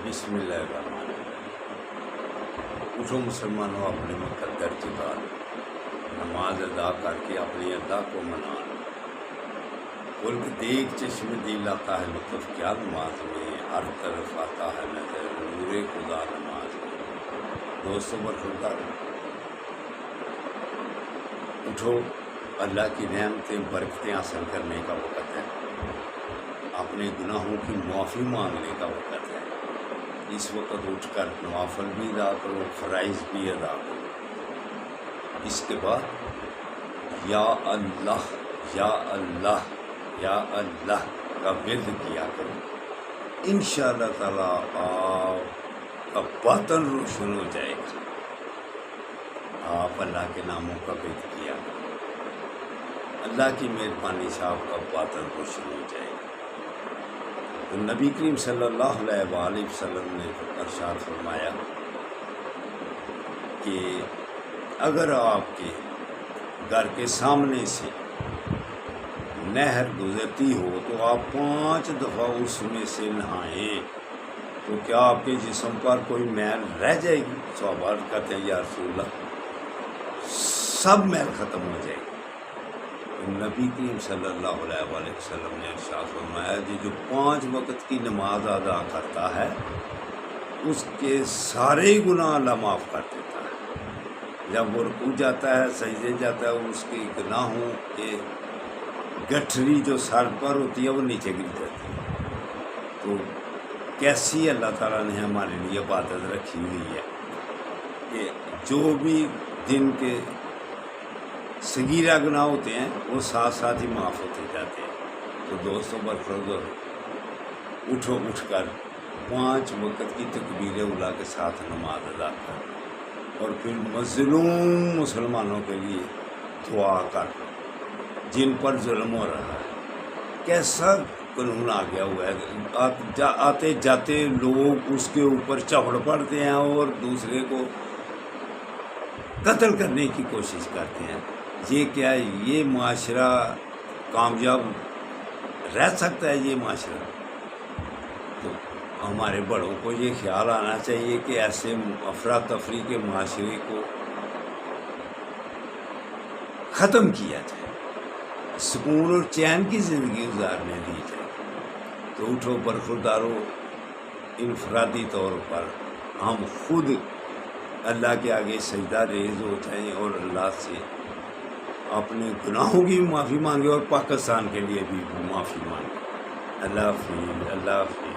بسم اللہ الرحمن الرحیم۔ اٹھو مسلمانوں، اپنے مقدر جگا لو، نماز ادا کر کے اپنی ادا کو منا لو۔ ملک دیکھ چشم دل آتا ہے لطف کیا نماز میں، ہر طرف آتا ہے نظر نور خدا نماز میں۔ دوستوں برخوردار اٹھو، اللہ کی نعمتیں برکتیں حاصل کرنے کا وقت ہے، اپنے گناہوں کی معافی مانگنے کا وقت ہے۔ اس وقت اٹھ کر نوافل بھی ادا کرو، فرائض بھی ادا کرو۔ اس کے بعد یا اللہ یا اللہ یا اللہ کا ورد کیا کرو، انشاءاللہ تعالیٰ آپ کا باطن روشن ہو جائے گا۔ آپ اللہ کے ناموں کا ورد کیا کرو، اللہ کی مہربانی سے آپ کا باطن روشن ہو جائے گا۔ تو نبی کریم صلی اللہ علیہ وآلہ وسلم نے ارشاد فرمایا کہ اگر آپ کے گھر کے سامنے سے نہر گزرتی ہو تو آپ 5 دفعہ اس میں سے نہائیں، تو کیا آپ کے جسم پر کوئی میل رہ جائے گی؟ صحابہ کہتے ہیں یا رسول اللہ سب میل ختم ہو جائے گی۔ نبی کریم صلی اللہ علیہ وآلہ وسلم نے ارشاد فرمایا کہ جو 5 وقت کی نماز ادا کرتا ہے اس کے سارے گناہ اللہ معاف کر دیتا ہے۔ جب وہ رکوع جاتا ہے، سجدے جاتا ہے، اس کے گناہوں کے گٹھری جو سر پر ہوتی ہے وہ نیچے گر جاتی ہے۔ تو کیسی اللہ تعالیٰ نے ہمارے لیے عبادت رکھی ہوئی ہے کہ جو بھی دن کے صغیرہ گناہ ہوتے ہیں وہ ساتھ ساتھ ہی معاف ہوتے جاتے ہیں۔ تو دوستوں برخوردار اٹھو، اٹھ کر 5 وقت کی تکبیر اولیٰ کے ساتھ نماز ادا کر، اور پھر مظلوم مسلمانوں کے لیے دعا کر، جن پر ظلم ہو رہا ہے۔ کیسا قانون آ گیا ہوا ہے، آتے جاتے لوگ اس کے اوپر چڑھ پڑتے ہیں اور دوسرے کو قتل کرنے کی کوشش کرتے ہیں۔ یہ کیا ہے؟ یہ معاشرہ کامیاب رہ سکتا ہے؟ یہ معاشرہ تو ہمارے بڑوں کو یہ خیال آنا چاہیے کہ ایسے افراتفری کے معاشرے کو ختم کیا جائے، سکون اور چین کی زندگی گزارنے دی جائے۔ تو اٹھو برخوردارو، انفرادی طور پر ہم خود اللہ کے آگے سجدہ ریز ہو جائیں اور اللہ سے اپنے گناہوں کی بھی معافی مانگے اور پاکستان کے لیے بھی معافی مانگے۔ اللہ حافظ، اللہ حافظ۔